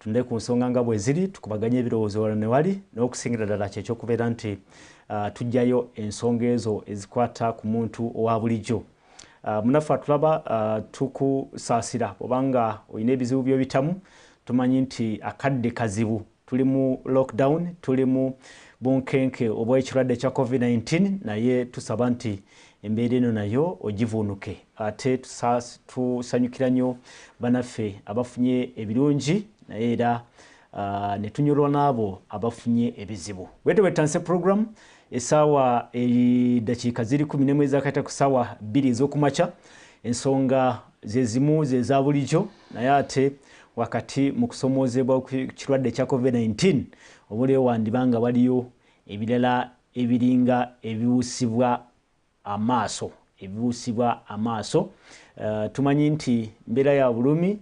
tunde ku nsonga nga bwe ziri tukubaganye ebirowoozo wala ne wali n'okusingira ddala kyekyo okubeera nti tujjayo ensonga ezo ezikwata ku muntu owa bulijjo. Munaffe atulaba tukusaasira obanga olina ebizibu by'obitamu tumanyi nti akadde kazibu, tuli mu lockdown, tuli mu bunkenke obw'ekirwadde kya COVID-19, naye tusaba nti embeera eno nayo ogivuunuke. Ate tusanyukira nnyo banaffe abafunye ebirungi naye era ne tunyolwa n'abo abafunye ebizibu. Bwete bwetanse program essaawa eddakiika ziri 11 ezakayita ku ssaawa 2 ez'okumakya. Ensonga ze zimu ze za bulijjo, naye ate wakati mu kusomoozebwa ku kirwadde kya COVID-19 obulewo wandibanga waliyo ebirala ebiringa ebiwusibwa amaaso. Tumanyi nti mbeera ya bulumi,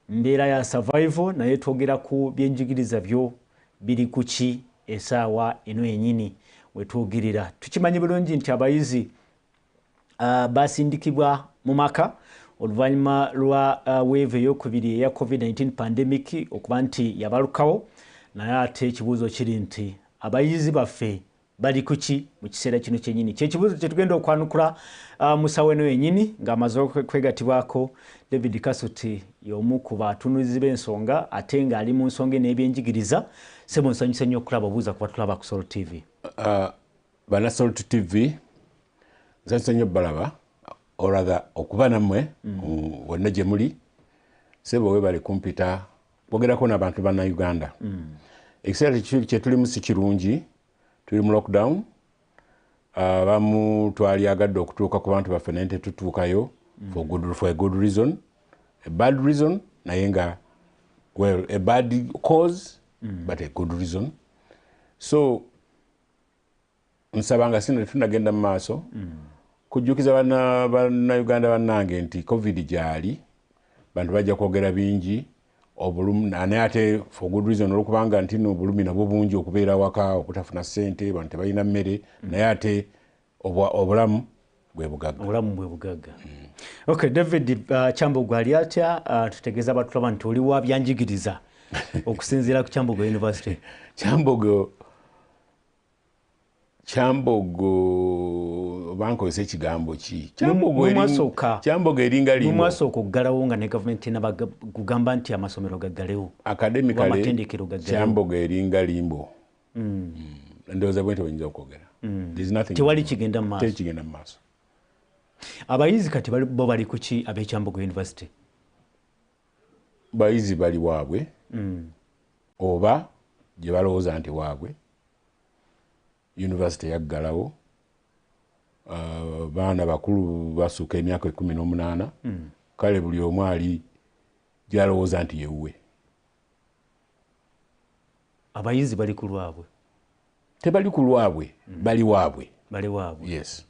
mbeera ya survival, naye twogera ku byenjigiriza byo biri ku ki essaawa eno yennyini wetwogerera. Tukimanyi bulungi nti abayizi basindikibwa mu maka oluvannyuma lwa weeve ey'okubiri eya COVID-19 pandemic okuba nti yabalukawo, naye ate ekibuuzo kiri nti abayizi baffe bali kuki mu kiseera kino kyennyini. Kyekibuuzo kye tugenda okwanukula mu ssaawa eno yennyini ng'amaze okwegatibwako David Kasuti, y'omu ku batunuulizi b'ensonga ate ng'ali mu nsonga n'ebyenjigiriza. Sebo nsanyuse nnyo okulaba obuuza ku batulaba ku Salt TV. Bana Salt TV nsanyuse nnyo balaba oraga okuba nammwe wonna gye muli. Sebo weebale kumpita bogerako n'abantu banna Uganda. Ekiseera kye tulimu si kirungi, tuli mu lockdown. Abamu twalyagadde okutuuka ku bantu baffe naye tetutuukayo for a good reason, a bad reason, naye nga a bad cause but a good reason. So nsaba nga sino tunagenda mu maaso kujjukiza bannayuganda bannange nti covid gyali bantu bajja kwogera bingi obulumi, naye ate for good reason, olwokubanga nti obulumi nabwo bungi okubeera waka, okutafuna ssente, bantu tebalina mmere, naye ate obulamu bwe bugagga. Okay, David Kyambogo ali atya? Tutegeeza abatulaba nti oli wa byanjigiriza okusinziira ku Kyambogo University. Kyambogo bankozesa ekigambo ki? Kyambogo eringa limbo. Mumwasooka okuggalawo nga ne gavumenti kugamba nti amasomero gaggalewo. Academically Kyambogo eringa limbo. Ndowooza bwente oyinza okwogera. Tewali kigenda mu maaso. Tekigenda mu maaso. Abayizi kati bo bali ku ki ab'e Kyambogo University? Bayizi bali waabwe oba gye balowooza nti waabwe. University yaggalawo. Baana bakulu basuuka emyaka 18. Kale buli omu ali gyalowooza nti yewuwe. Abayizi bali ku lwabwe? Tebali ku lwabwe, bali waabwe. Yes.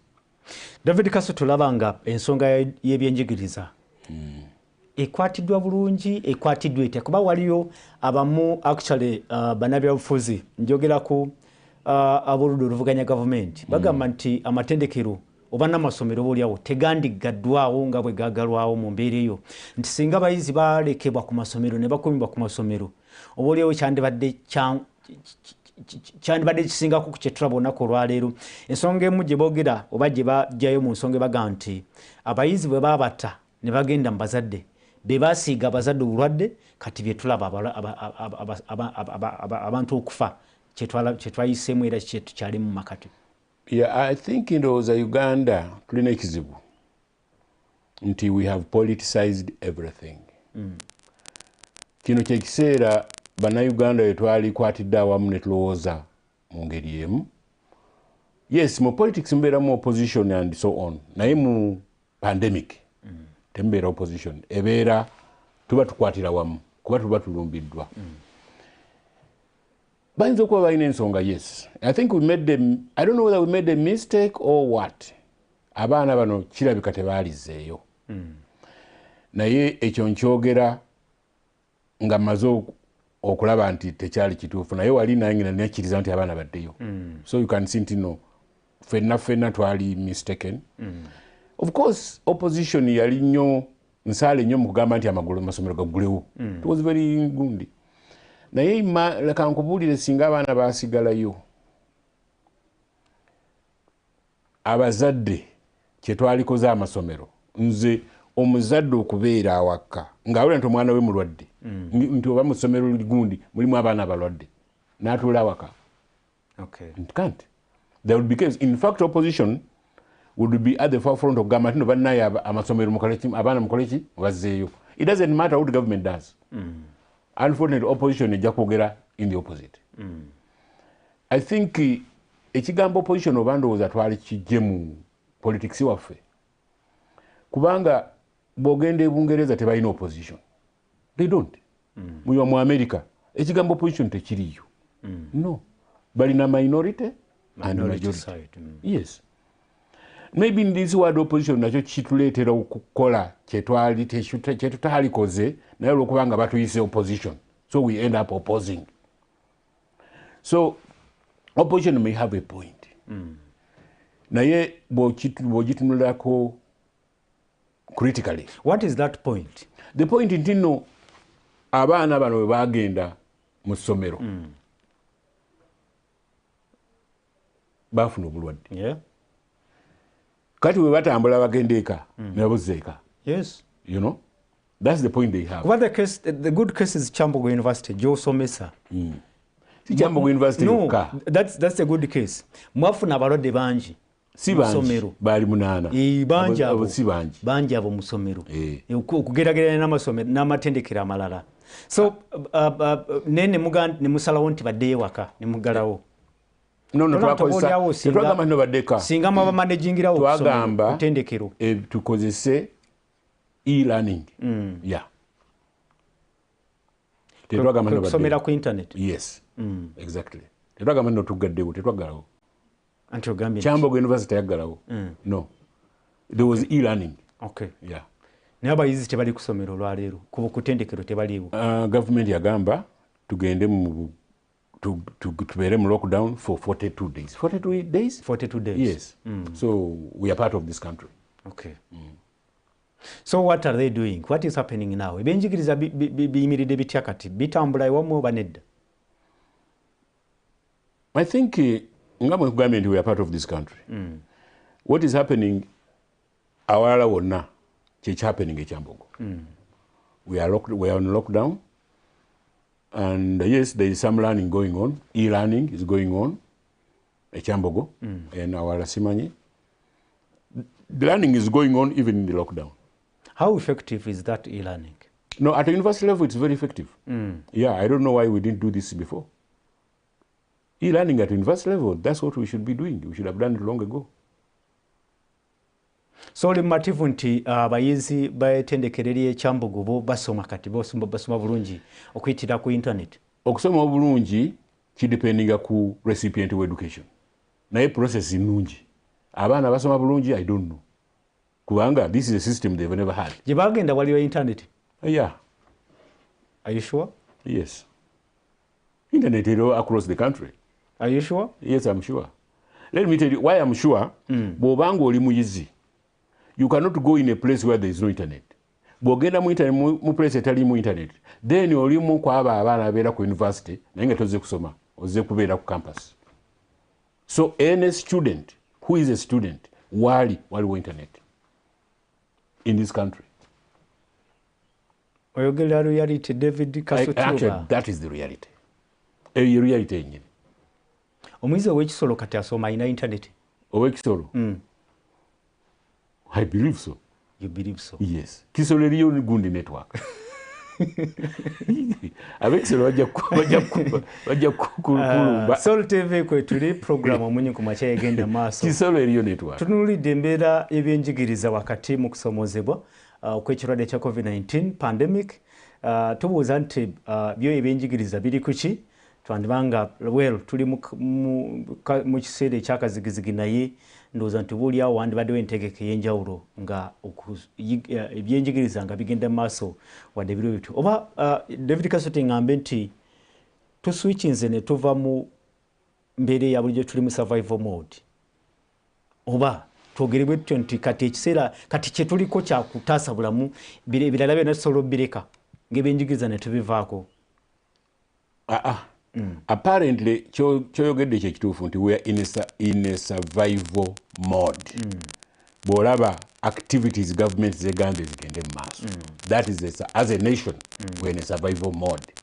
David Kasuti, tulaba nga ensonga y'ebyenjigiriza ekwatiddwa bulungi, ekwatiddwa etya? Kuba waliyo abamu actually bannabyabufuzi, njogera ku ab'oludda oluvuganya gavumenti, bagamba nti amatendekero oba n'amasomero oboolyawo tegandigaddwawo nga bwe gaagalwawo mu mbeera eyo, nti singa abayizi balekebwa ku masomero ne bakumibwa ku masomero oboolyawo kyandibadde kisingako ku kye tulaba olunaku olwaleero. Ensonga emu gye boogera oba gye bajjayo mu nsonga ebaga nti abayizi bwe baabata ne bagenda mu bazadde, be baasiiga abazadde obulwadde, kati bye tulaba abantu okufa kye twayiseemu era kye tukyali mu makati. Yeah, I think ndowooza Uganda tulina ekizibu nti we have politicized everything. Kino kye kiseera bannayuganda bwe twalikwatidde awamu ne tulowooza mu ngeri emu. Yes, mu politics mubeeramu opposition and so on, naye mu pandemic temubeera opposition, ebeera tuba tukwatira wamu kuba tuba tulumbiddwa. Bayinza okuba balina ensonga, yes. I think I don't know whether we made a mistake or what. Abaana bano kirabika tebaalizeeyo. Naye ekyo nkyogera nga maze okulaba nti tekyali kituufu, naye wali nange nekkiriza nti abaana baddeyo. So you can see nti no, ffenna twali mistaken. Of course opposition yali nnyo nsaale nnyo mu kugamba nti amasomero gaggulewo. It was very good. naye leka nkubuulire singa abaana basigalayo abazadde kyetwalikoze amasomero nze omuzadde okubeera awaka ng'awulira nti omwana we mulwadde nti oba mu ssomero gundi mulimu abaana abalwadde n'atuula awaka. It can't. There would be cases. In fact, opposition would be at the forefront of government. No, but now amasomero mukoleki abana mukoleki bazeyo. It doesn't matter what the government does. Unfortunately, opposition ejja kwogera in the opposite. I think ekigambo opposition obandowooza twali kijje mu politics waffe kubanga bw'ogenda e Bungereza tebalina opposition. They don't. Mu America ekigambo opposition tekiriyo. No. Balina minority and majority side. Yes. Maybe in this word opposition nakyo kituleetera okukola kyetutaalikoze naye olwokubanga batuyise opposition. So we end up opposing. So opposition may have a point. Naye bw'ogitunulako critically. What is that point? The point nti nno abaana bano bwe bagenda mu ssomero bafuna obulwadde. Kati bwe batambula bagenda eka nebuzza eka. Yes. You know? That's the point they have. What the good case is Chambogo University, Joe Somesa. Chambogo University. No, that's a good case. Mwafuna abalwadde bangi. Si bangi. Bali munana. Bangi abo. Si bangi. Bangi abo mu ssomero. Okugeragera n'amasomero n'amatendekero amalala. So nene musalawo nti baddeyo waka ne muggalawo. No, twagamba no baddeka. Singa mwaba managingirawo twagamba kutendekero. Tukozese e-learning. Yeah. Tetwagamba no kusomera ku internet. Yes. Exactly. Tetwagamba no tugaddewo, tetwaggalawo. Anti ogambye Chambogo University yaggalawo. No. There was e-learning. Okay. Yeah. Naye abayizi tebali kusomera olwaleero ku kutendekero tebaliwo. Government yagamba tugende mu tubeere mu lockdown for 42 days. 42 days? 42 days. Yes. So we are part of this country. Okay. So what are they doing? What is happening now? Ebyenjigiriza biyimiridde bitya kati? Bitambula ewamu oba nedda? I think nga bwe nkugambye nti we are part of this country. What is happening awalala wonna kyeki happening e Chambogo. We are on lockdown. And yes, there is some learning going on. E-learning is going on at Chambogo and our Simanyi. The learning is going on even in the lockdown. How effective is that e-learning? No, at the university level, it's very effective. Yeah, I don't know why we didn't do this before. E-learning at university level, that's what we should be doing. We should have done it long ago. So limativu nti abayizi betendekero ly'e Chambogo bo basoma kati basoma bulungi okuyitira ku internet. Okusoma obulungi kidependinga ku recipient of education. Naye process nnungi. Abaana basoma bulungi, I don't know. Kubanga this is a system they've never had. Gye bagenda waliwo internet? Yeah. Are you sure? Yes. Internet across the country. Are you sure? Yes, I'm sure. Let me tell you why I'm sure. Bw'obanga oli muyizi, you cannot go in a place where there is no internet. Bw'ogenda mu internet mu place etalimu internet, then olimu kwaba abaana abeera ku university naye nga tozze kusoma, ozze kubeera ku campus. So any student who is a student waliwo internet in this country. Oyogera reality, David Kasutuba. Actually, that is the reality. Eyo reality yenyini. Omuyizi ow'ekisolo kati asoma ina internet? Ow'ekisolo? I believe so. You believe so? Yes. Kisolo eriyo gundi network. Abekisolo bajja kukulumba. Soul TV kwe tuli program Omunnyo Ku Makya egenda maaso. Kisolo eriyo network. Tunuulidde embeera ebyenjigiriza wakati mu kusomozebwa okw'ekirwadde kya COVID-19 pandemic. Tubuuza nti byo ebyenjigiriza biri kuki? Twandibanga tuli mu kiseera ekyakazigizigi naye ndowooza nti buulyawo wandibaddewo entegeka ey'enjawulo nga ebyenjigiriza nga bigenda maaso wadde biro bityo. Oba David Kasoti ngambe nti tuswitchinze ne tuva mu mbeera ya bulijjo tuli mu survival mode. Oba twogerebwe tutyo nti kati ekiseera kati kye tuliko kya kutaasa bulamu ebirala byonna tusobola obbireka ng'ebyenjigiriza ne tubivaako. Apparently kyoyogedde kyekituufu nti we are in a survival mode. Bw'olaba activities government zegambye zigende mu maaso. That is as a nation we're in a survival mode.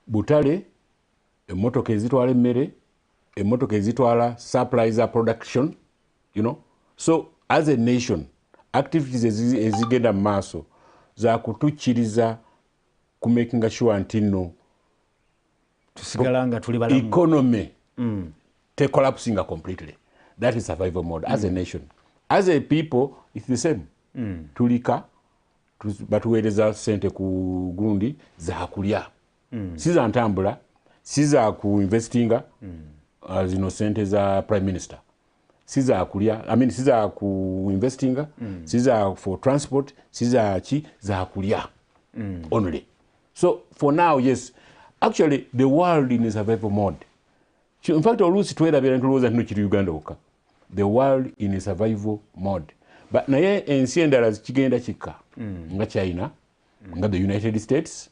Butale emmotoka ezitwala emmere, emmotoka ezitwala supplies production, you know. So as a nation activities ezigenda mu maaso za kutukkiriza ku making sure nti nno tusigalanga tuli balamu economy te collapsing completely. That is survival mode as a nation. As a people it's the same. Tulika batuweereza sente ku gundi za kulya. Si za ntambula, si za ku investinga zino sente za prime minister. Si za kulya, si za ku investinga, si za for transport, si za chi za kulya only. So for now, yes, actually the world in a survival mode. In fact, oluusi twerabira ntulowooza ntino kiri Uganda wokka. The world in a survival mode. But naye ensi endala kigenda kikka nga China, nga the United States,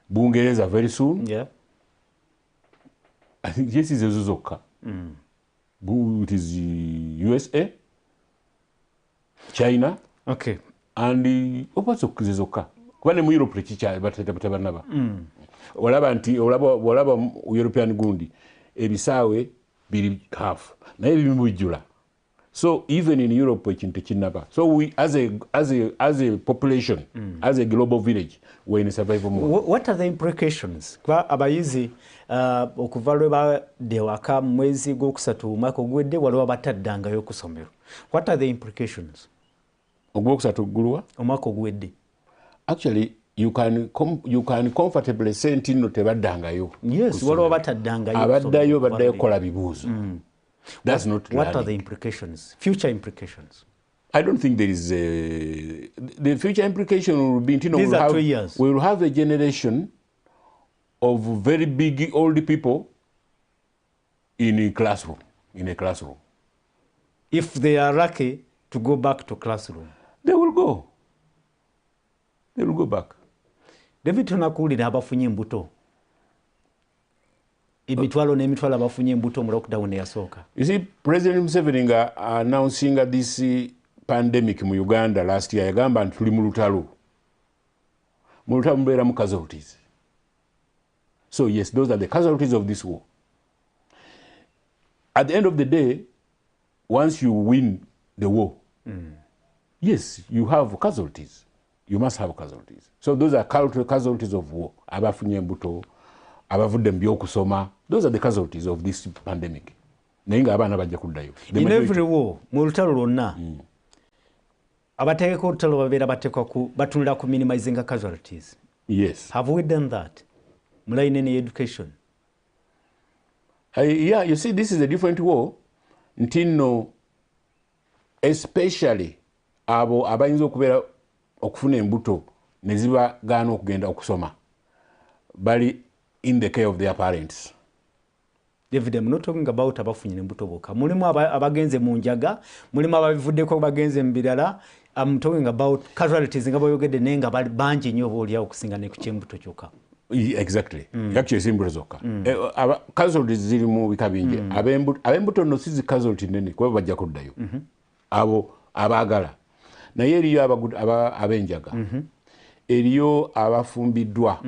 Bungereza very soon. Yeah. I think yes is ezo zokka. It is USA, China, okay, and opatso zokka. Kuba ne mu Europe tekikyali batabanaba. Olaba European gundi ebisaawe biri half naye ebimu bijjula. So even in Europe ekintu tekinnaba. So we as a population, as a global village, we're in a survival mode. What are the implications? Kwa abayizi okuva lwe badde waka mwezi gwokusatu mwaka ogwedde waliwo bataddangayo okusomero. What are the implications? Ogwokusatu gulwa? Omwaka ogwedde. Actually, you can comfortably say nti nno tebaddangayo. Yes, waliwo bataddangayo. Baddayo kola bibuuzo. That's not reality. What are the implications? Future implications? I don't think there is the future implication will be, you know, These are 2 years. We will have a generation of very big old people in a classroom. If they are lucky to go back to classroom, they will go. They will go back. David tunakuulira abafunye embuto. Emitwalo n'emitwalo abafunye embuto mu lockdown eyasooka. You see, President Museveni announcing this pandemic mu Uganda last year yagamba nti tuli mu lutalo. Mu lutalo mubeeramu casualties. So yes, those are the casualties of this war. At the end of the day, once you win the war, yes, you have casualties. You must have casualties. So those are casualties of war. Abafunye embuto, abavudde mu by'okusoma. Those are the casualties of this pandemic. Naye nga abaana bajja kuddayo. In every war, mu lutalo lwonna, abateekeko olutalo babeera batunula ku minimizing casualties. Yes. Have we done that? Mulayina in education. Yeah, you see, this is a different war. Ntino, especially abo abayinza okubeera okufuna embuto ne zibagaana okugenda okusoma bali in the care of their parents. David, I'm not talking about abafunye embuto boka. Mulimu abagenze mu njaga, mulimu ababivuddeko bagenze mu birala. I'm talking about casualties nga boyogedde naye nga bangi nnyo oboolyawo okusinga ne ku kyembuto kyokka. Exactly. Actually simple zokka. Casualties ziri mu bika bingi. Abembuto no sizi casualty nene kuba bajja kuddayo. Abo abaagala. Naye eriyo abenjaga. Eriyo abafumbiddwa.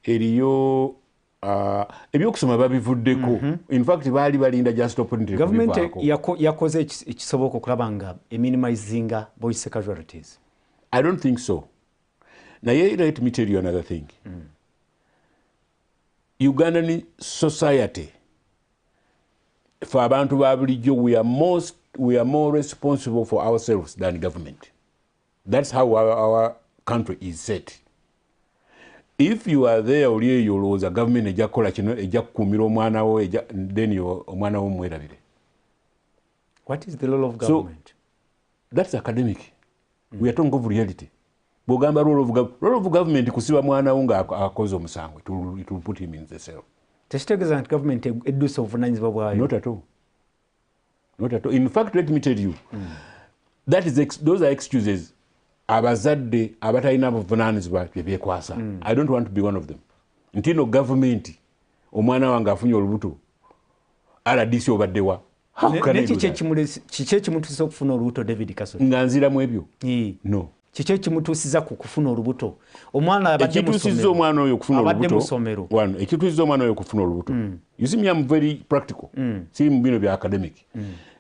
Eriyo ebyokusoma babivuddeko. In fact baali balinda just opportunity. Government yakoze ekisoboka okulaba nga minimizinga voice casualties. I don't think so. Naye let me tell you another thing. Ugandan society, for abantu ba bulijjo, we are more responsible for ourselves than government. That's how our country is set. If you are there oli eyo olowooza government ejja kukola kino ejja kukuumira omwana wo then omwana wo mwerabire. What is the role of government? So that's academic. We are talking of reality. Bogamba role of government kusiba mwana wo nga akoze omusango, it will put him in the cell. Tekitegeeza nti government eddusa obuvunaanyizibwa bwayo. Not at all. Not at all. In fact, let me tell you, those are excuses abazadde abatalina buvunaanyizibwa bye byekwasa. I don't want to be one of them. Ntino government omwana wange afunye olubuto RDC obaddewa. Kiki ekimutuusiza okufuna olubuto David Kasoti? Nga nziramu ebyo? No. Kiki ekimutuusiza ku kufuna olubuto? Omwana abadde ekituusiza omwana oyo okufuna olubuto. Ekituusiza omwana oyo okufuna olubuto. You see me, I'm very practical. Siri mu bino bya academic.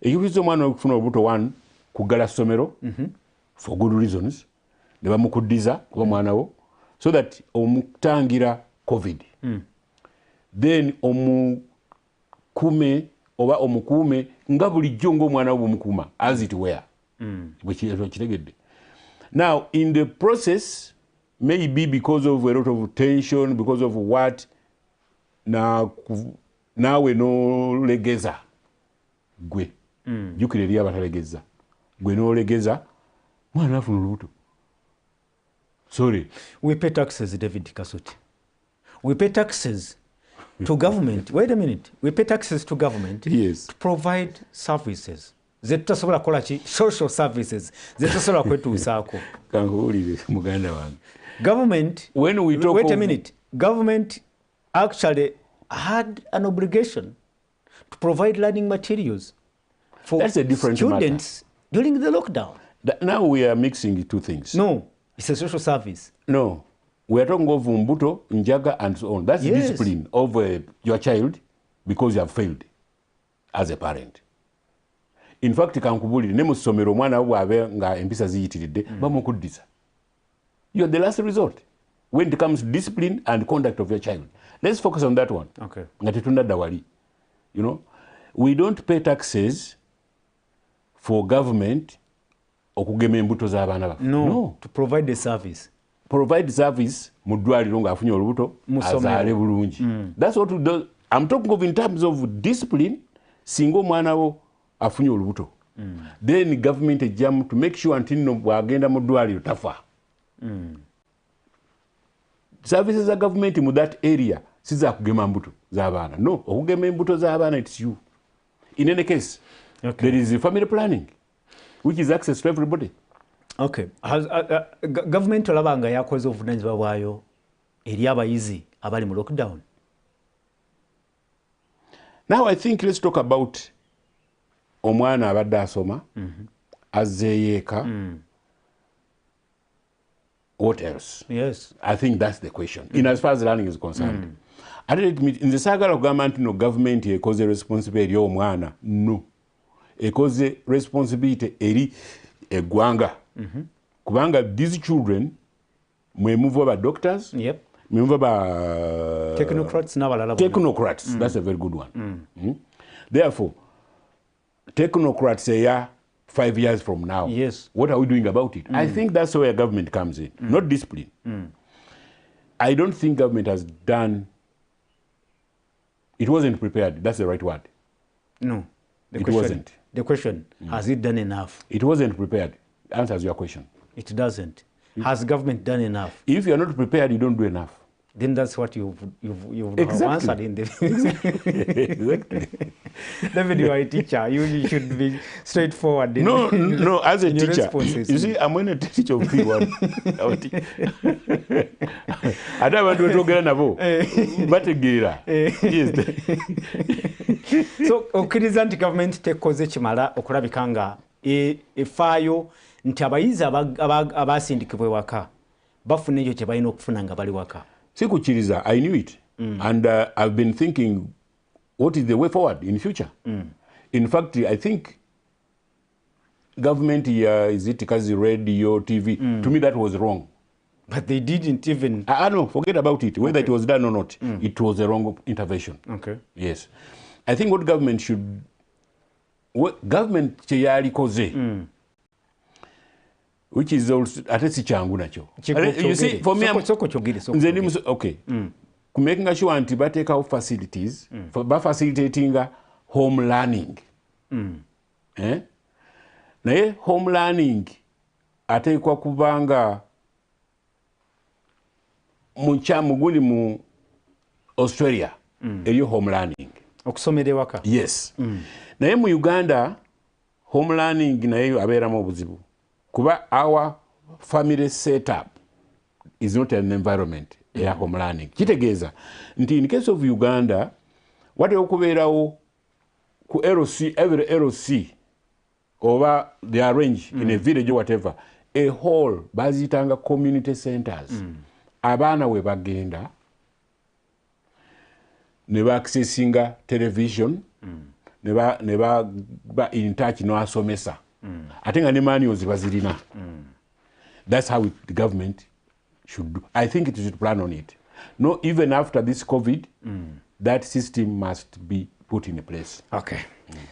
Ekituusiza omwana oyo okufuna olubuto, one, kuggala ssomero for good reasons. Ne bamukuddiza kuba mwana wo so that omutangira COVID. Then omukume oba omukuume nga bulijjo ng'omwana wo bw'omukuuma as it were. Kitegedde. Now, in the process, maybe because of a lot of tension, because of what, nawe n'olegeza gwe. Jjukira eri abatalegeza. Gwe n'olegeza, mwana afuna olubuto. Sorry. We pay taxes, David Kasoti. We pay taxes to government. Wait a minute. We pay taxes to government to provide services. Zetutasobola kola ki? Social services. Zetutasobola kwetuusaako. Kankuwulire muganda wange. Government, when we talk wait a minute. Government actually had an obligation to provide learning materials for students during the lockdown. Now we are mixing two things. No, it's a social service. No. We are talking of mbuto, njaga, and so on. That's the discipline of your child because you have failed as a parent. In fact, kankubulire ne mu ssomero omwana bw'abe nga empisa ziyitiridde bamukuddiza. You are the last resort when it comes to discipline and conduct of your child. Let's focus on that one. Okay. Nga tetundadda wali. You know, we don't pay taxes for government okugema embuto z'abaana baffe. No, to provide the service. Provide service mu ddwaliro ng'afunye olubuto azaale bulungi. That's what we do. I'm talking of in terms of discipline. Singa omwana wo afunye olubuto, then government ejjamu to make sure nti nno bw'agenda mu ddwaliro tafa. Services za government mu that area si za kugema mbuto z'abaana. No, okugema embuto z'abaana it's you. In any case, there is a family planning which is access to everybody. Okay. Government olaba nga yakoze obuvunaanyizibwa bwayo eri abayizi abali mu lockdown. Now I think let's talk about omwana abadde asoma azzeeyo. What else? Yes. I think that's the question. In as far as learning is concerned. In the saga of government, no government ekoze responsibility y'omwana. No. Ekoze responsibility eri eggwanga. Kubanga these children mwe move over doctors. Yep. Mwe move over technocrats n'abalala. Technocrats. That's a very good one. Therefore, technocrats are 5 years from now. Yes. What are we doing about it? I think that's where government comes in, not discipline. I don't think government has done. It wasn't prepared. That's the right word. No. It wasn't. The question, has it done enough? It wasn't prepared. Answers your question. It doesn't. Has government done enough? If you're not prepared, you don't do enough. Then that's what you've answered in the... Exactly. David, you are a teacher. You should be straightforward. No, as a teacher. You see, I'm going to teach of P1. I don't want to talk about it. So, okkiriza nti government tekoze kimala okulabika nga efaayo nti abayizi abasindikibwa waka bafuna ekyo kye balina okufuna nga bali waka. Sikukkiriza, I knew it. And I've been thinking, what is the way forward in future? In fact, I think government here, is it because radio, TV? To me, that was wrong. But they didn't even... I know, forget about it. Whether it was done or not, it was a wrong intervention. Okay. Yes. I think what government should... What government cheyalikoze, which is also atesi changu nacho. You see, for me, okay. Making sure anti bateka of facilities for facilitating home learning. Naye home learning atekwa kubanga muguli mu Australia eyo home learning. Okusomere waka. Yes. Naye mu Uganda home learning naye abeera mu buzibu. Kuba our family setup is not an environment ya home learning. Kitegeeza nti in case of Uganda what okubeerawo ku LC, every LC over the arrange in a village or whatever, a whole bazitanga community centers. Abaana we bagenda ne ba accessinga television, ne ba in touch no asomesa. Ate nga ne manuals bazirina. That's how the government should do. I think it should plan on it. No, even after this COVID, that system must be put in place. Okay.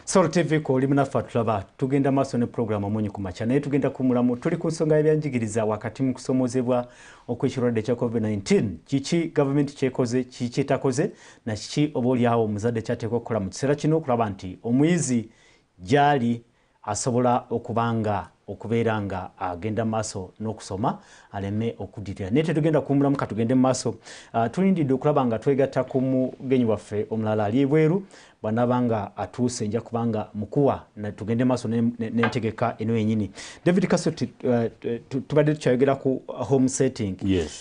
Solo TV ko oli munafa tulaba tugenda maso ne program Omunnyo Ku Makya naye tugenda kumulamu tuli ku nsonga y'ebyanjigiriza wakati mu kusomozebwa okw'ekirwadde kya COVID-19 kiki government kyekoze kiki takoze na kiki oboolyawo omuzadde kyateekwa okukola mu kiseera kino okulaba nti omuyizi gyali asobola okubeera nga agenda maaso n'okusoma aleme okuddirira naye tetugenda kuwummulamu ka tugende mu maaso tulindidde okulaba nga twegatta ku mugenyi waffe omulala ali ebweru bw'anaaba nga atuuse nja kubanga mukuwa na tugende maaso n'entegeka eno yennyini. David Kaso tubadde tukyayogera ku home setting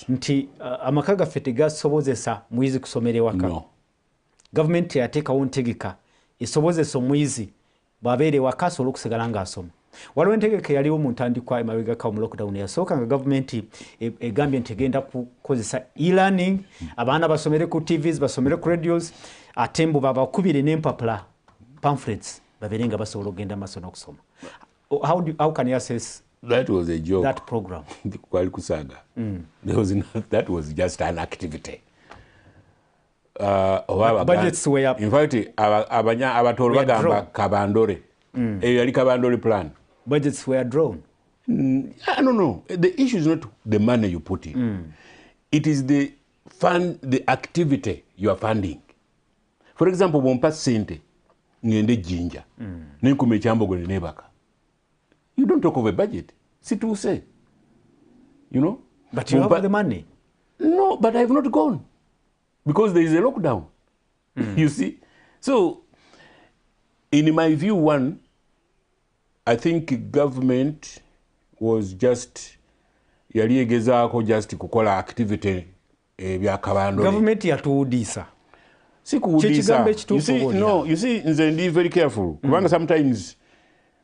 nti amaka gaffe tegasobozesa muyizi kusomera ewaka. Gavumenti yateekawo ntegeka esobozesa omuyizi bw'abeera ewaka asobola okusigala ng'asoma. Waliwo entegeka yaliwo mu ntandikwa emabegako mu lockdown yasooka nga gavumenti egambye nti egenda kukozesa e-learning abaana basomere ku TVs basomere ku radios ate mbu babakubire n'empapula pamphlets babeere nga basobola okugenda maaso n'okusoma. How can you assess that was a joke, that program? Kwali kusaga. That was just an activity. Budgets were up. In fact, abatolo bagamba kabandore. Yali kabandore plan. Budgets were drawn. I don't know. The issue is not the money you put in. It is the activity you are funding. For example, bompa sente ngende jinja. Nenkume chambogo nebaka. You don't talk of a budget. See to say. You know? But you have the money. No, but I have not gone. Because there is a lockdown. You see? So, in my view, one, I think government was just yaliyegezaako just kukola activity bya kabandole. Government yatuudisa. Si kuudisa. You see, nze ndi very careful. Kubanga sometimes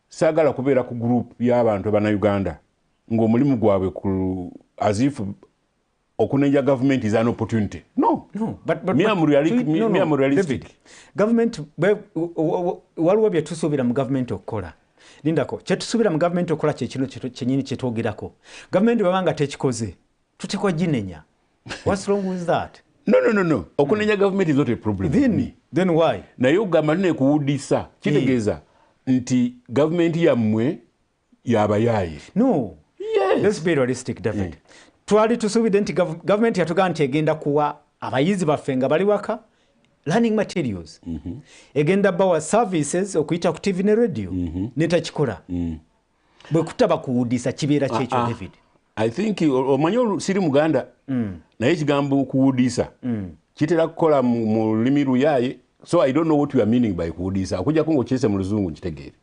sagala kubeera ku group y'abantu abana Uganda ng'omulimu gwabwe as if okunenja government is an opportunity. No, but me am realistic. Government waliwo bye tusuubira mu government okukola. Lindako, kye tusuubira mu government okukola kye kino kyennyini kye twogerako. Government bw'abanga tekikoze tutekwa ginenya. What's wrong with that? No. Okunenya government is not a problem. Then why? Naye ogamba nekuwudisa kitegeeza nti government yammwe yabayaaye. No. Yes. Let's be realistic, David. Twali tusuubidde nti government yatugamba nti egenda kuwa abayizi baffe nga bali waka learning materials. Egenda bawa services okuyita ku TV ne radio. Netakikola. Bwe kutaba kuwudisa kibeera kyekyo, David. I think omanyi siri Muganda naye ekigambo kuwudisa kitera kukola mu lulimi luyaaye. So I don't know what you are meaning by kuwudisa. Okujjako ng'okyese mu luzungu nkitegeere.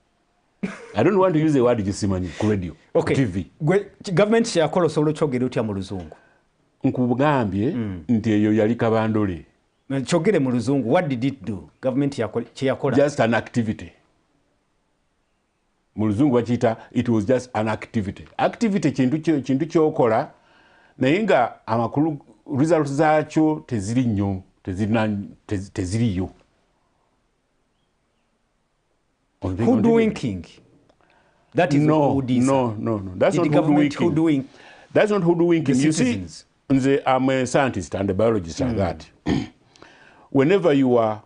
I don't want to use the word kisimanyi ku radio, okay. TV. Government kyakola osobola okyogera otya mu luzungu? Nkugambye nti eyo yali kabandole. Kyogere mu luzungu. What did it do? Government kyeyakola? Just an activity. Mu luzungu bakiyita it was just an activity. Activity kintu kyokola naye nga amakulu results zaakyo teziri nnyo teziriyo. Hoodwinking. That is no. That's not hoodwinking. That's not hoodwinking. You see, I'm a scientist and a biologist and that. Whenever you are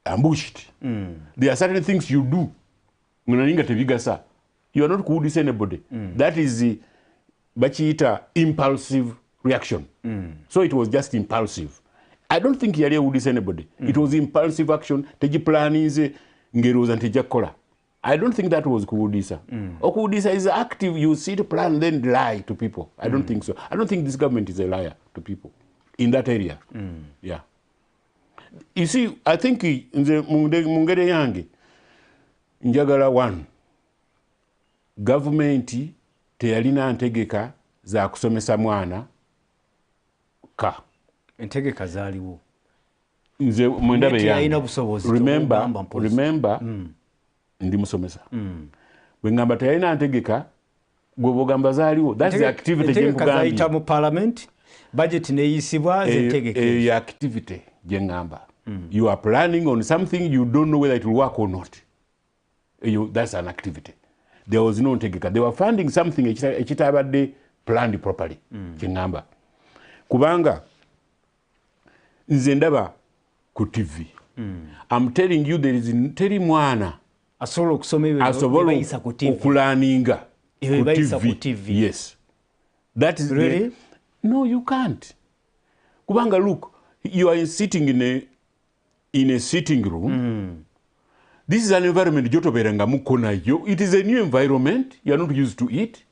ambushed, there are certain things you do. You are not hooding anybody. That is bachita impulsive reaction. So it was just impulsive. I don't think yali would anybody. It was impulsive action. Teji planize ngeroza ntejakola. I don't think that was kuwudisa. Okuwudisa is active. You see the plan, then lie to people. I don't think so. I don't think this government is a liar to people in that area. Yeah. You see, I think in the mungere yangi, njagala one gavumenti teyalina ntegeka za kusomesa mwana ka entegeka zaaliwo nze mwendabe yalina busobozi remember ndi musomesa bwe ngamba teyalina ntegeka gwe bogamba zaaliwo that's the activity zayita mu parliament budget neyisibwa zentegeke activity jengamba you are planning on something you don't know whether it will work or not. That's an activity. There was no ntegeka. They were funding something ekitabadde planned properly. Kingamba. Kubanga nze ndaba ku TV. I'm telling you there is teri mwana asobola okusoma ebyo okulaninga ku TV. Yes. That is really? No, you can't. Kubanga look, you are sitting in a sitting room. This is an environment jotoberanga muko nayo. It is a new environment. You are not used to it.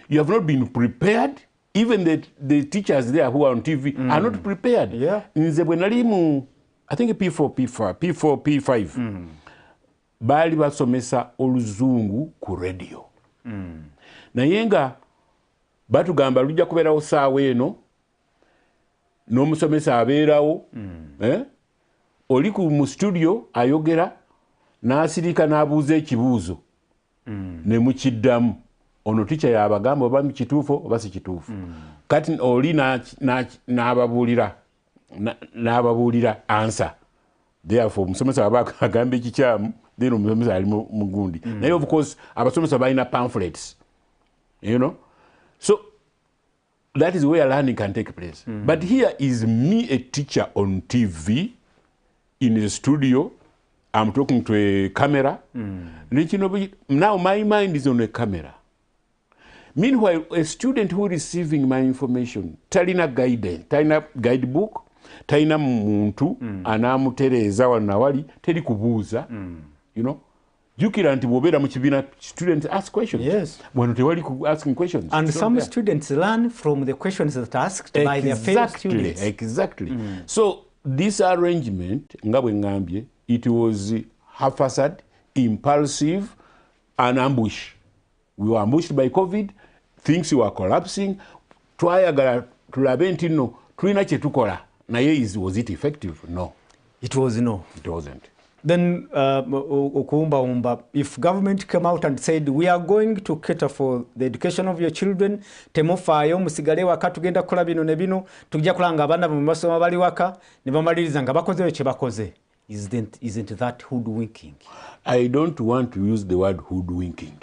You have not been prepared. Even the teachers there who are on TV are not prepared. Yeah. Nze bwe nali mu I think P5 bali basomesa oluzungu ku radio. Naye nga batugamba lujja kubeerawo saawa eno n'omusomesa abeerawo oli mu studio ayogera n'asirika n'abuuza ekibuuzo ne mukiddamu ono ticca y'abagamba oba kituufu oba si kituufu kati oli n'ababuulira ansa therefore omusomesa aba agamba ekikyamu then omusomesa ali mu gundi naye of course abasomesa balina pamphlets you know. So that is where learning can take place. But here is me, a teacher on TV, in a studio. I'm talking to a camera. Now my mind is on a camera. Meanwhile, a student who is receiving my information, talina guidance, talina guidebook, talina muntu, anamutereza wanawali, teri kubuuza, you know. Jukira nti bobera mu kibiina students ask questions. Yes. When they were asking questions. And some students learn from the questions that are asked by their fellow students. Exactly. So this arrangement, nga bwe ngambye, it was haphazard, impulsive, an ambush. We were ambushed by COVID. Things were collapsing. Twayagala tulabe nti no tulina kye tukola. Naye was it effective? No. It was no. It wasn't. Then, if government came out and said, we are going to cater for the education of your children, temufayo musigale waka tugenda kola bino ne bino, tujja kulanga abana mu masomo bali waka, ne bamaliriza nga bakoze kye bakoze. Isn't that hoodwinking? I don't want to use the word hoodwinking.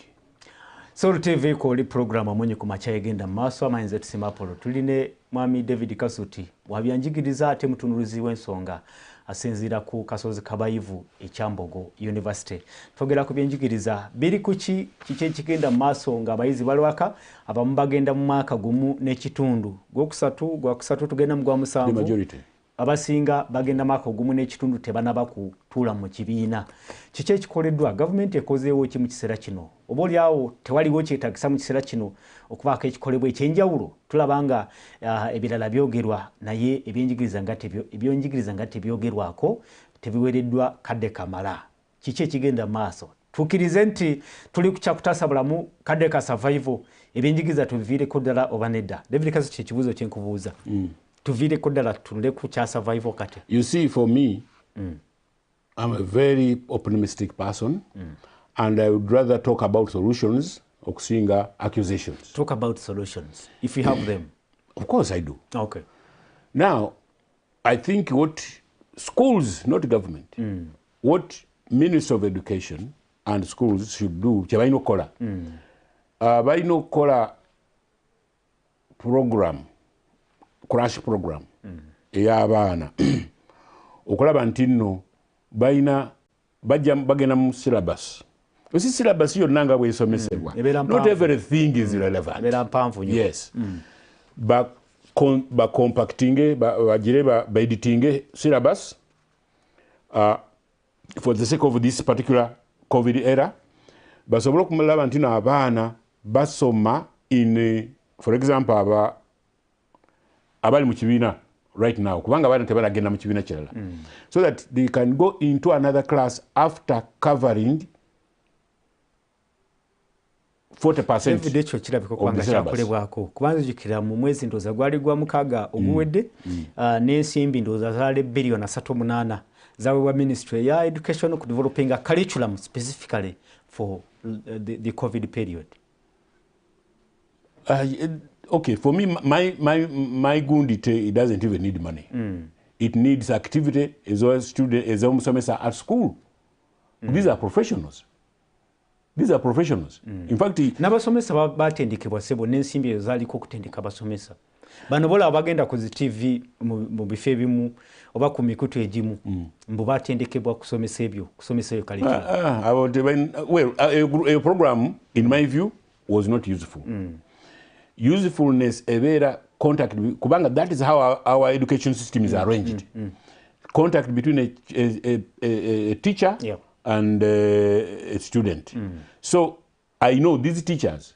Soul TV ko program Omunnyo Ku Makya egenda maaso amayinza tusima Apollo. Tuline Mwami David Kasuti wabyanjigiriza ate mutunulizi w'ensonga asinzira ku kasozi Kabayivu ekyambogo University. Twogera ku byenjigiriza biri kuki kiki kigenda maaso nga abayizi balwaka abamu bagenda mu mwaka gumu n'ekitundu gwokusatu tugenda mu gwa musanvu abasinga bagenda mwaka gumu n'ekitundu tebanaba kutuula mu kibiina. Kiki ekikoleddwa gavumenti ekozeewo ki mu kiseera kino oba olyawo tewaliwo kyetagisa mu kiseera kino okubaako ekikolebwa ekyenjawulo? Tulaba nga ebirala byogerwa naye ebyonjigiriza nga tebyogerwako tebiwereddwa kadde kamala. Kiki ekigenda maaso? Tukkirize nti tuli ku kyakutaasa bulamu kadde ka survival ebyenjigiriza tubiviireko ddala oba nedda? David Kasuti ekibuuzo kye nkubuuza. Tuviireko ddala tunule ku kya survival kati? You see, for me, I'm a very optimistic person, and I would rather talk about solutions okusinga accusations. Talk about solutions, if you have them. Of course I do. Okay. Now, I think what schools, not government, what Ministry of Education and schools should do, balina okukola program, crash program, ey'abaana okulaba nti nno bagenda mu syllabus. You see, syllabus yonna nga bw'esomesebwa. Not everything is relevant. Yes. Compacting, editing syllabus for the sake of this particular COVID era. Basobola okulaba nti abaana basoma in, for example, abali mu kibiina right now kubanga abaana tebalagenda mu kibiina kirala, so that they can go into another class after covering 40% evidde ekyo kirabika kubanga kyakolebwako kubanga jjukira mu mwezi ndowooza gwali gwa mukaaga oguwedde n'ensimbi ndowooza zaali billion 38 zaweebwa ministry ya education ku developing a curriculum specifically for the COVID period. Okay, for me, my gundite, it doesn't even need money. It needs activity as well as students, as well at school. These are professionals. These are professionals. In fact, n'abasomesa batendekebwa sebo n'ensimbi ezo zaaliko okutendeka abasomesa. Bano bola abagenda ku zi TV mu bifo ebimu oba ku mikutu egimu mbu batendekebwa kusomesa ebyo, kusomesa eyo well, a program, in my view, was not useful. Usefulness ebeera contact kubanga that is how our education system is arranged. Contact between a teacher and a student. So I know these teachers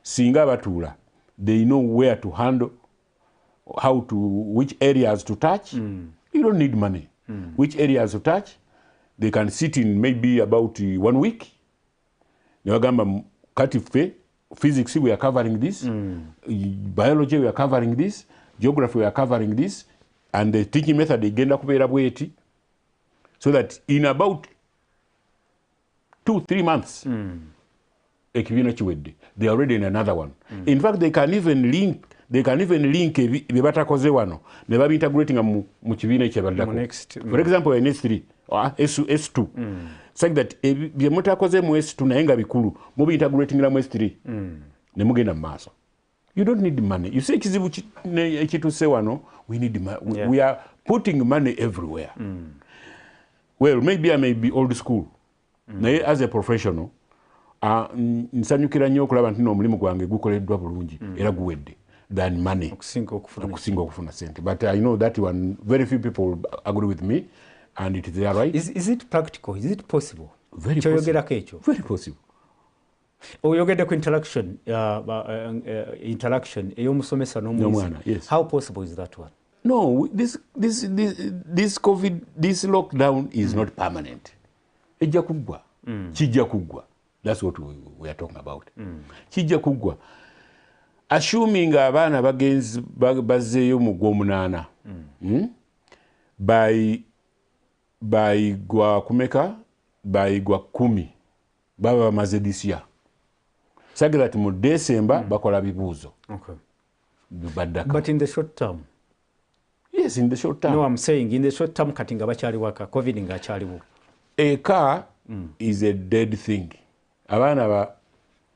singa batuula, they know where to handle, which areas to touch. You don't need money. Which areas to touch, they can sit in maybe about 1 week. Newagamba kati physics we are covering this, biology we are covering this, geography we are covering this, and the teaching method igenda kubeera bweti, so that in about 2-3 months ekibiina kiwedde, they are already in another one. In fact, they can even link bye batakoze wano ne babintegratinga mu kibiina ekyabaddako. For example, in S3 or S2, such that bye mutakoze mu S2 naye nga bikulu mubintegratingira mu S3 ne mugenda mu maaso. You don't need money. You say ekizibu ekituuse wano, we need money. We are putting money everywhere. Well, maybe I may be old school. Naye as a professional, nsanyukira nnyo okulaba nti n'omulimu gwange gukoleddwa bulungi era guwedde than money okusinga okufuna sente. But I know that one, very few people agree with me, and it is their right. Is it practical? Is it possible? Very possible. Very possible. Oyogedde ku interaction ey'omusomesa n'omwana. Yes. How possible is that one? No, this COVID, this lockdown is not permanent. Ejja kuggwa. Kijja kuggwa. That's what we are talking about. Kijja kuggwa. Assuming abaana bazzeeyo mu Gw'omunaana, by gwa kumeka, by gwa 10 baba bamaze this year. Sagala ati mu December bakola bibuuzo. Okay. Baddaka. But in the short term? Yes, in the short term. No, I'm saying in the short term kati nga bakyali waka, COVID nga akyaliwo. A car is a dead thing.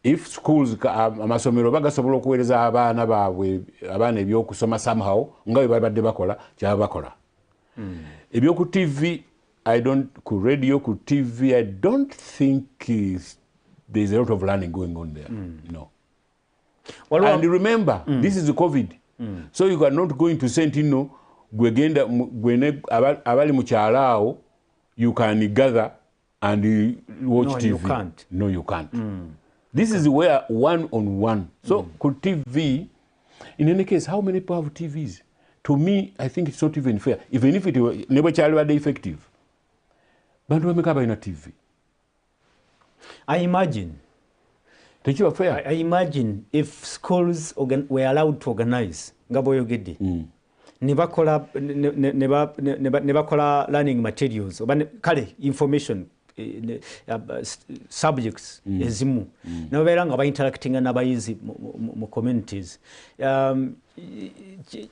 If schools, amasomero bagasobola okuweereza abaana baabwe abaana ebyokusoma somehow nga bwe babadde bakola kyaba bakola. Ebyoku TV, ku radio, ku TV, I don't think there's a lot of learning going on there. No. Well, and remember, this is COVID. So you are not going to send gwegenda abali mu kyalaawo, you can gather and watch TV. You can't. No, you can't. This is where one-on-one. So, could TV, in any case, how many people have TVs? To me, I think it's not even fair. Even if it were never child effective. But we make up in a TV. I imagine. Think you are fair? I imagine if schools were allowed to organize, Ngaboyogedi, nebakola learning materials, information. Subjects ezimu nabeera nga bainteractinga n'abayizi mu communities.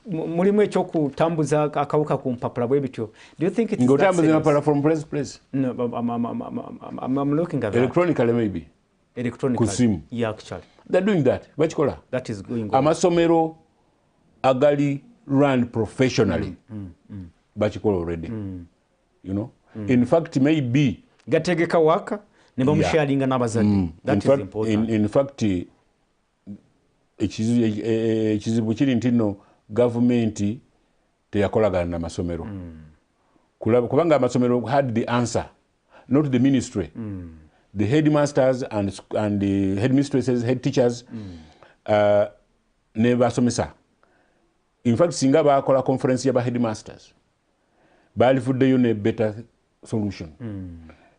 Mulimu ekyokutambuza akawuka ku mpapula bwe bityo. Do you think it's ngotambuza mpapula from place to place? No, I'm looking at that. Electronically maybe. Electronically. Kusimu. Yeah, actually. They're doing that. Bakikola. That is going on. Amasomero agali run professionally. Bakikola already. You know? In fact, maybe gategeka waka ne bamusharinga n'abazadde. That is important. In fact, ekizibu kiri nti no government teyakolagana n'amasomero. Kubanga amasomero had the answer, not the ministry. The headmasters and the headmistresses, head teachers, ne basomesa. In fact, singa bakola conference y'aba headmasters, balifuddeyo ne better solution.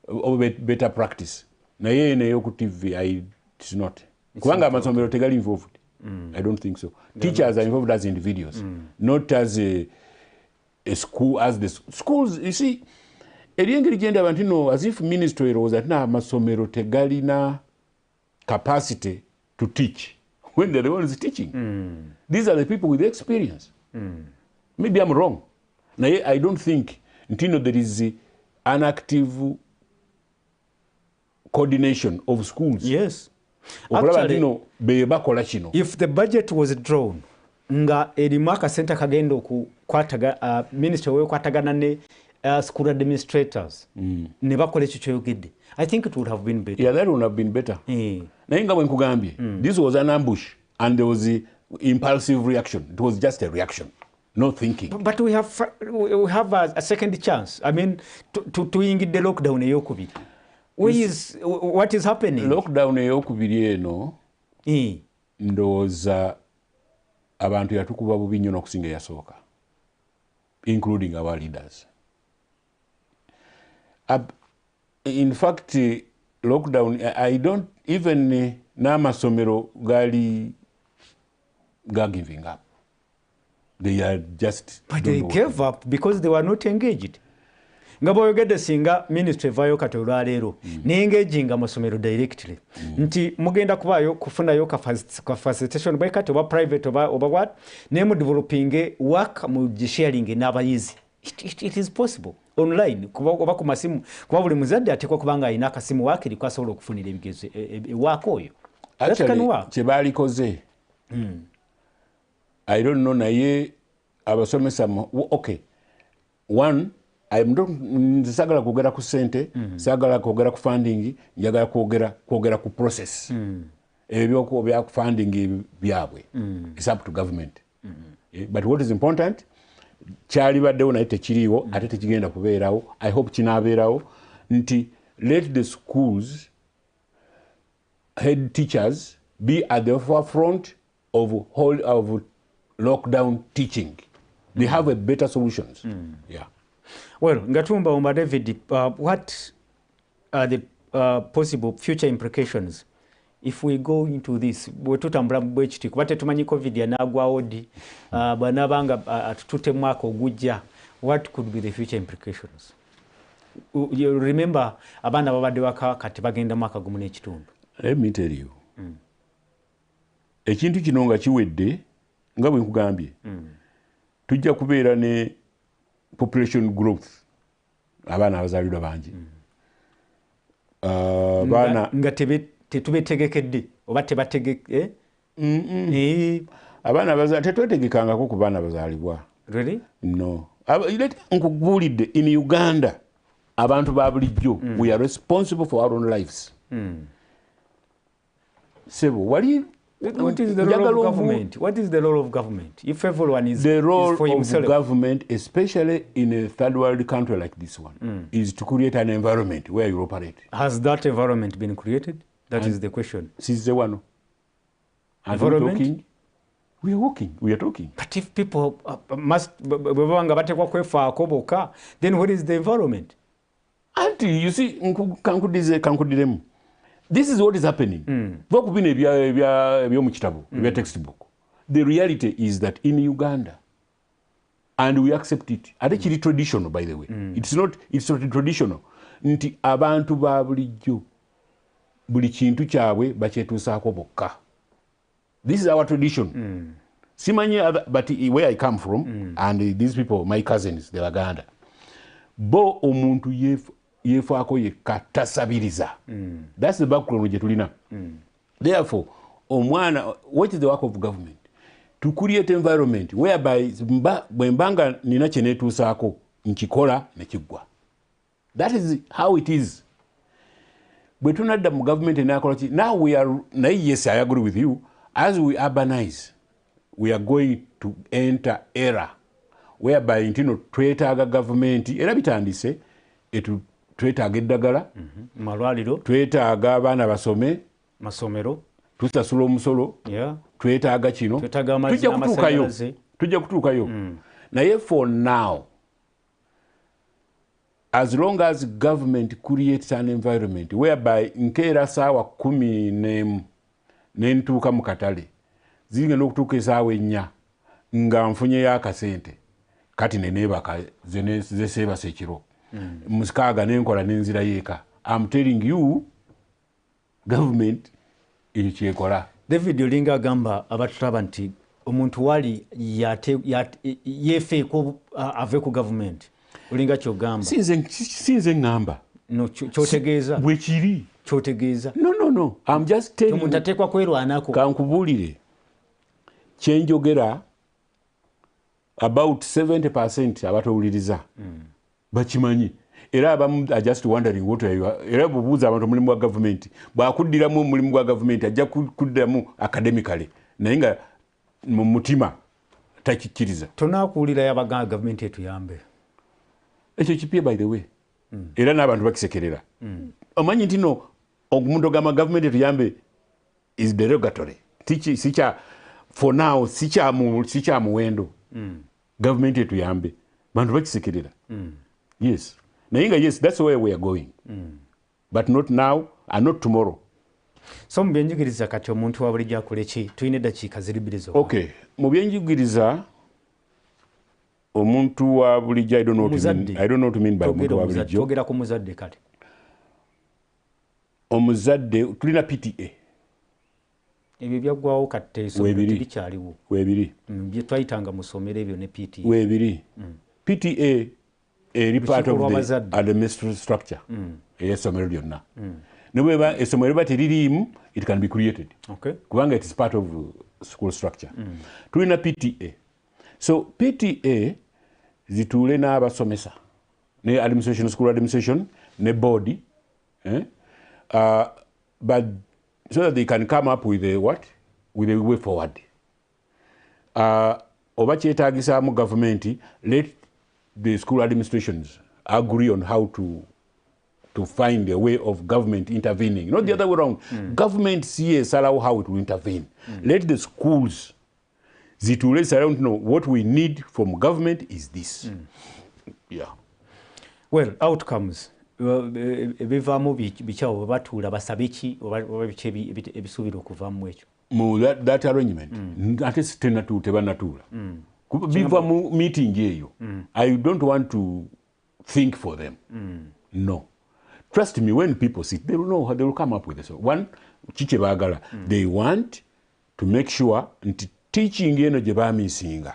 Or better practice. Na ye ne yoku TV, it's not. kubanga amasomero tegali involved. I don't think so. Teachers are involved as individuals, not as a school, as the schools. You see, eriengeri genda abantu no, as if ministry was that na amasomero tegalina capacity to teach when they're the ones teaching. These are the people with experience. Maybe I'm wrong. Now, I don't think there is an active coordination of schools. Yes. Actually, if the budget was drawn, nga erimaka center kagendo ku kwataga minister we kwatagana ne school administrators ne bakola ekyo kyogedde, I think it would have been better. Yeah, that would have been better. Naye nga bwe nkugambye, this was an ambush and there was an impulsive reaction. It was just a reaction, no thinking. But we have a second chance. I mean, to ingid the lockdown eyokubiri. What is happening? Lockdown eyokubiri eno ndowooza abantu yatukuba bubi nnyo n'okusinga eyasooka, including our leaders. In fact, lockdown, I don't even n'amasomero gali giving up. They are just... But they gave up because they were not engaged. Nga boyogedde singa ministry vayo katolwa leero ne engaging amasomero directly. Nti mugenda kubayo kufunayo ka facilitation by kati oba private oba what ne mu developing work mu sharing n'abayizi. It is possible online kuba ku masimu kuba buli muzadde atekwa kubanga ayina akasimu waakiri kwasobola okufunira ebigezo ewaako oyo. Actually, kye baalikoze. I don't know naye abasomesa okay. One, sagala kwogera ku ssente, sagala kwogera ku funding, njagala kwogera ku process. Ebyo bya funding byabwe. It's up to government. But what is important, kyali baddewo naye tekiriiwo ate tekigenda kubeerawo. I hope kinaabeerawo nti let the schools head teachers be at the forefront of lockdown teaching. They have a better solutions. Yeah. Well, Ngatumba Omba David, what are the possible future implications if we go into this? Bwetutambula bwekiti kubate tumanyi COVID yanagwawo di banabanga atutute mwaka ogujja. What could be the future implications? You remember abana babadde waka kati bagenda mwaka gumu n'ekitundu. Let me tell you. Ekintu kino nga kiwedde nga bwe nkugambye. Tujja kubeera ne population growth. Abana abazaalirwa bangi. Nga tetubetegekedde oba tebategeke. Abana abazaalirwa tetwetegekangako ku baana abazaalibwa. Really? No. Nkubuulidde in Uganda abantu ba bulijjo we are responsible for our own lives. Sebo wali what is the role of government? What is the role of government? If everyone is the role for himself. of government, especially in a third world country like this one, is to create an environment where you operate. Has that environment been created? That is the question. Since the one. Environment? We are walking. We are talking. But if people must then what is the environment? Auntie, you see, this is what is happening. Textbook. The reality is that in Uganda, and we accept it, actually traditional, by the way. It's not traditional. Nti abantu ba bulijjo buli kintu kyabwe bakyetuusaako bokka. This is our tradition. Simanyi but where I come from, and these people, my cousins, the Baganda, bo omuntu yefaako yekka tasabiriza. That's the background gye tulina. Therefore, omwana, what is the work of government? To create environment whereby bwembanga nina kye neetuusaako nkikola ne kiggwa. That is how it is. Bwe tunadda mu government enakola ki, now we are, yes, I agree with you, as we urbanize, we are going to enter era whereby twetaaga government era bitandise twetaaga eddagala, malwaliro, twetaaga abaana basome, masomero, tusasula omusolo, twetaaga kino, tujja kutuukayo. Naye for now, as long as government creates an environment whereby nkeera saawa 11 ne ntuuka mu katale zigenda okutuuka esaawa 4 nga nfunyeyo akasente kati neneebaka zeseebasa ekiro musikaaga nenkola nenzirayo eka. I'm telling you government ekyekola. David Olinga agamba abatulaba nti omuntu wali yeefeeko ave ku government. Olinga kyogamba sinze ngamba no kyotegeeza bwe kiri kyotegeeza no I'm just telling omuntu ateekwa kwerwanako. Kankubuulire kyenjogera about 70% abatowuliriza bakimanyi era abamu are just wondering what era bubuuza abantu omulimu gwa government bwakuddiramu omulimu gwa government ajja kuddiramu academically naye nga mu mutima takikkiriza. Tonakuwulira yabaga government etuyambe ekyo kipye by the way era n'abantu bakisekerera omanyi nti no omuntu ogamba government etuyambe is derogatory sicha for now sicha muwendo government etuyambe bantu bakisekerera yes naye nga yes that's where we are going but not now and not tomorrow. So mu byenjigiriza kati omuntu wa bulijjo akole ki? Tuyina eddakiika ziri bbiri zokka. Okay, mu byenjigiriza omuntu wa bulijjo I don't know what to mean by omuntu wa bulijjo. Twogera ku muzadde kale. Omuzadde tulina PTA. Ebyo byaggwawo kati esomero bikyaliwo. Weebiri. Bye twayitanga mu ssomero ebyo ne PTA. Weebiri. PTA eri part of the administrative structure ey'essomero lyonna. Ne bweba essomero liba teririimu it can be created. Okay. Kubanga it is part of school structure. Tulina PTA. So PTA zituule n'abasomesa ne administration, school administration ne board but so that they can come up with a way forward. Oba kyetaagisaamu government, let the school administrations agree on how to find a way of government intervening, not the other way around. Government sees how it will intervene. Let the schools zituule around know what we need from government is this. Yeah. Well, outcomes ebivaamu bikyawo batuula basabe ki oba biki ebisuubira okuvaamu ekyo mu that arrangement ate tebanatuula biva mu meeting eyo. I don't want to think for them. No, trust me, when people sit they will know how they will come up with this. One kiki baagala they want to make sure nti teaching eno gye baamisinga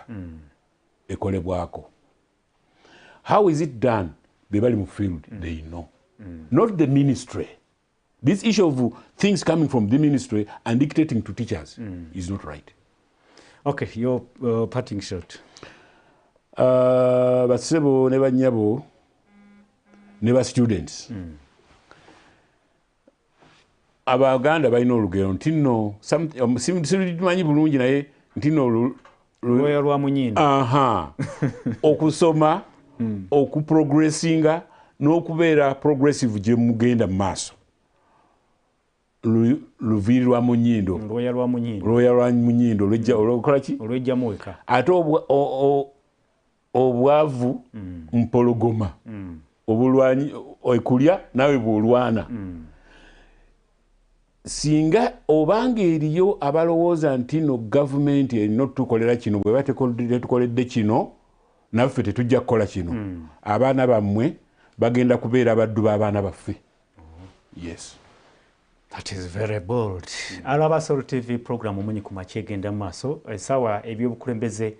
ekolebwako. How is it done? They bali mu field they know, not the ministry. This issue of things coming from the ministry and dictating to teachers is not right. Okay, your parting shot. Basebo ne banyabo ne ba students. Abaganda balina olugero nti nno simanyi bulungi naye nti nno lwoya lwa munyindo. Okusoma okuprogressinga n'okubeera progressive gye mugenda mu maaso luvirirwa mu nnyindo. Lwoya lwa munyindo olwokola ki? Olwejjamu weka. Ate obwavu mpologoma obulwanyi okulya nawe bwolwana. Singa obanga eriyo abalowooza nti no government erina otukolera kino bwe tetukoledde kino naffe tetujja kukola kino, abaana bammwe bagenda kubeera baddu b'abaana baffe. Yes. That is very bold. Alabasolo TV program Omunnyo Ku Makya egenda mu maaso. Essaawa ebyobukulembeze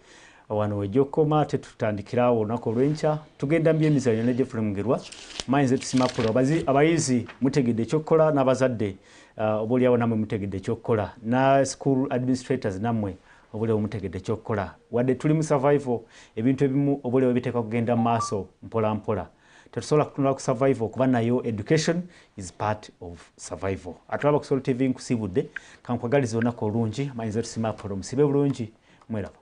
wano wejjokoma tetutandikirawo olunaku olw'enkya. Tugenda mu byemizannyo ne Jeffrey Mugerwa. Mayinza tusimapulo. Abayizi mutegedde ekyokukola n'abazadde oboolyawo nammwe mutegedde ekyokukola. Na school administrators nammwe oboolyawo mutegedde ekyokukola. Wadde tuli mu survival ebintu ebimu oboolyawo biteekwa kugenda mu maaso mpola mpola. Tetusobola kutunula ku survival kuba nayo education is part of survival. Atulaba ku Solo TV nkusibudde kankwagaliza olunaku olungi. Mayinza tusimapulo musibe bulungi mweraba.